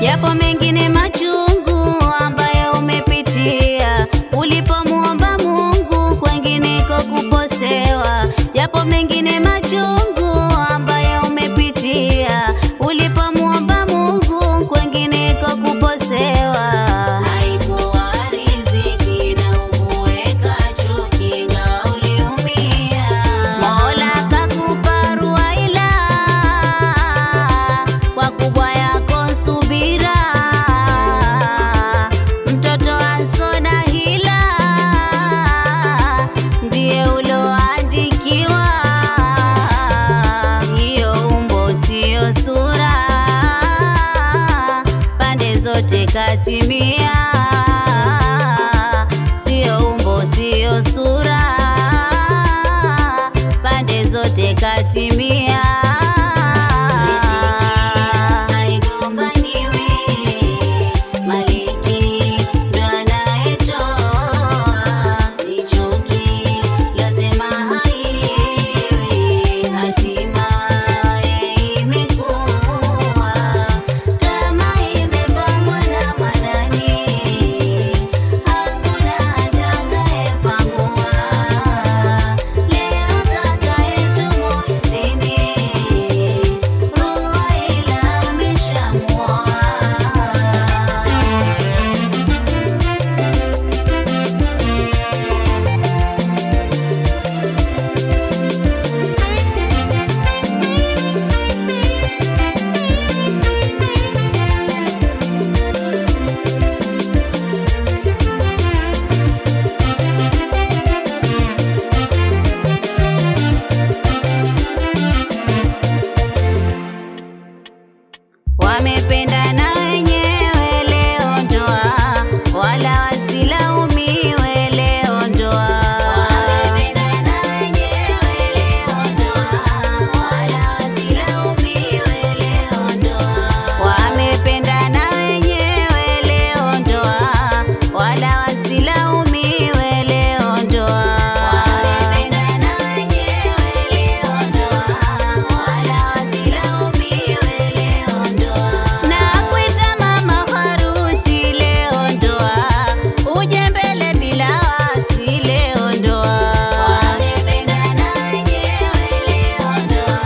Yapo mengine machungu ambayo umepitia ulipomuomba Mungu, kwengineko kuposewa. Yapo mengine machungu ambayo umepitia ulipomuomba Mungu, kwengineko kuposewa. Haikuwa riziki na ukuweka chuki ingawa uliumia. Mola kakupa ruwaila kwa kubwa yako subira, mtoto asona hila ndiye uloandikiwa. Sio umbo sio sura, pande zote katimia. Sio umbo sio sura, pande zote katimia. Haigombaniwi, Maliki ndo anayetoa. Ni chuki lazima haiwi, hatimaye imekuwa. Kama imepangwa na Manani, hakuna atakayepangua. Leo kaka yetu Muhsini, Ruwaila ameshamuoa. Wamependana wenyewe leo ndoa, wala wasilaumiwe leo ndoa. Wamependana wenyewe leo ndoa, wala wasilaumiwe leo ndoa. Wamependana wenyewe leo ndoa, wala wasilaumiwe leo ndoa. Wamependana wenyewe leo ndoa, wala wasilaumiwe leo ndoa. Nakuita mama harusi leo ndoa, uje mbele bila wasi leo ndoa. Wamependana wenyewe leo ndoa,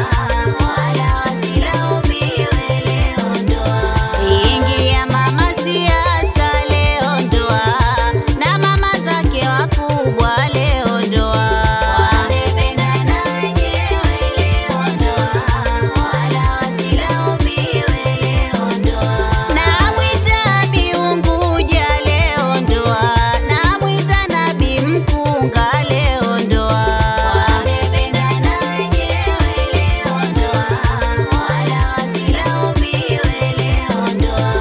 wala wasilaumiwe leo ndoa. Ingia mama siasa leo ndoa, na mama zake wakubwa leo ndoa. Wamependana wenyewe leo ndoa, wala wasilaumiwe leo ndoa. Namwita Bi Unguja leo ndoa, namwita Nabii Mkunga leo ndoa. Wamependana wenyewe leo ndoa, wala wasilaumiwe leo ndoa.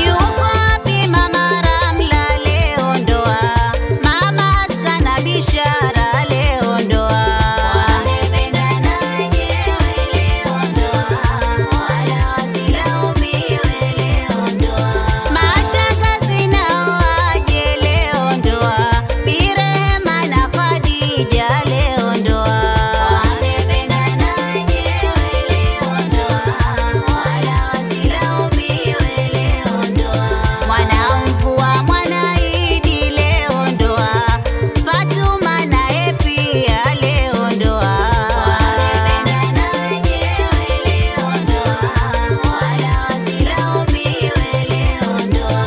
Yuko wapi mama Ramla leo ndoa, mama Aska na Bishara leo ndoa. Wamependana wenyewe leo ndoa, wala wasilaumiwe leo ndoa. Mashangazi nao waje leo ndoa, Bi Rehema na Khadija leo ndoa. Wamependana wenyewe leo ndoa, wala wasilaumiwe leo ndoa. Mwanamvua Mwanaidi leo ndoa, Fatuma naye pia leo ndoa. Wamependana wenyewe leo ndoa, wala wasilaumiwe leo ndoa.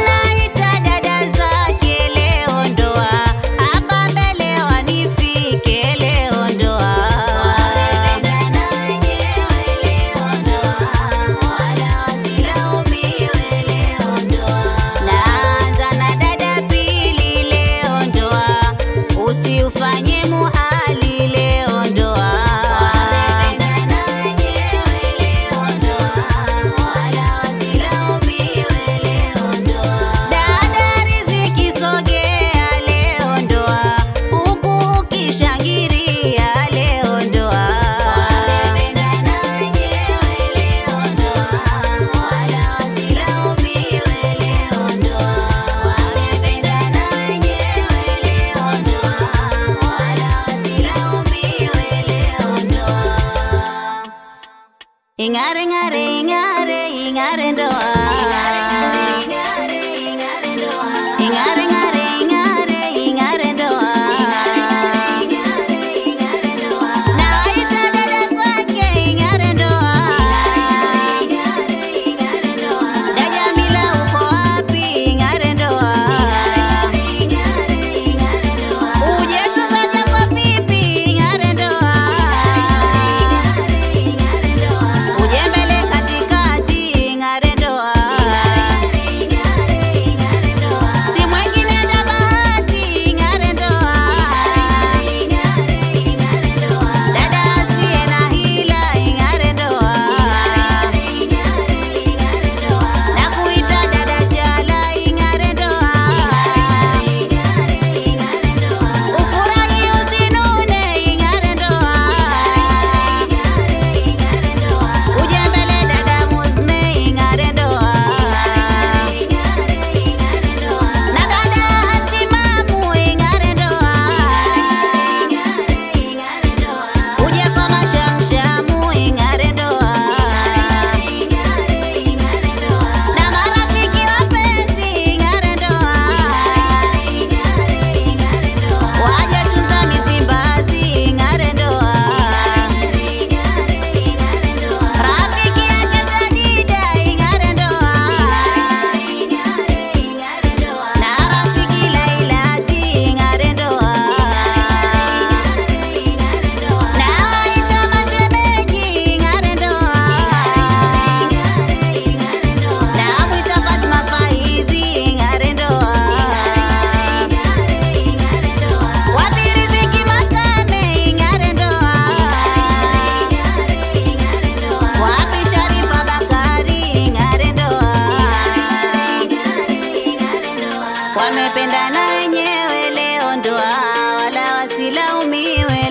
Naita dada zake leo ndoa, hapa mbele wanifike leo ndoa. Wamependana wenyewe leo ndoa, wala wasilaumiwe leo ndoa. Naanza na dada Pili leo ndoa, usiufanye muhali leo ndoa. Wamependana wenyewe leo ndoa, wala wasilaumiwe leo ndoa. Dada Riziki sogea leo ndoa, huku ukishangilia leo ndoa. Wamependana wenyewe leo ndoa, wala wasilaumiwe leo ndoa. Wamependana wenyewe leo ndoa, wala wasilaumiwe leo ndoa. Ingare ngare ingare ingare ndoa. wasilaumiwe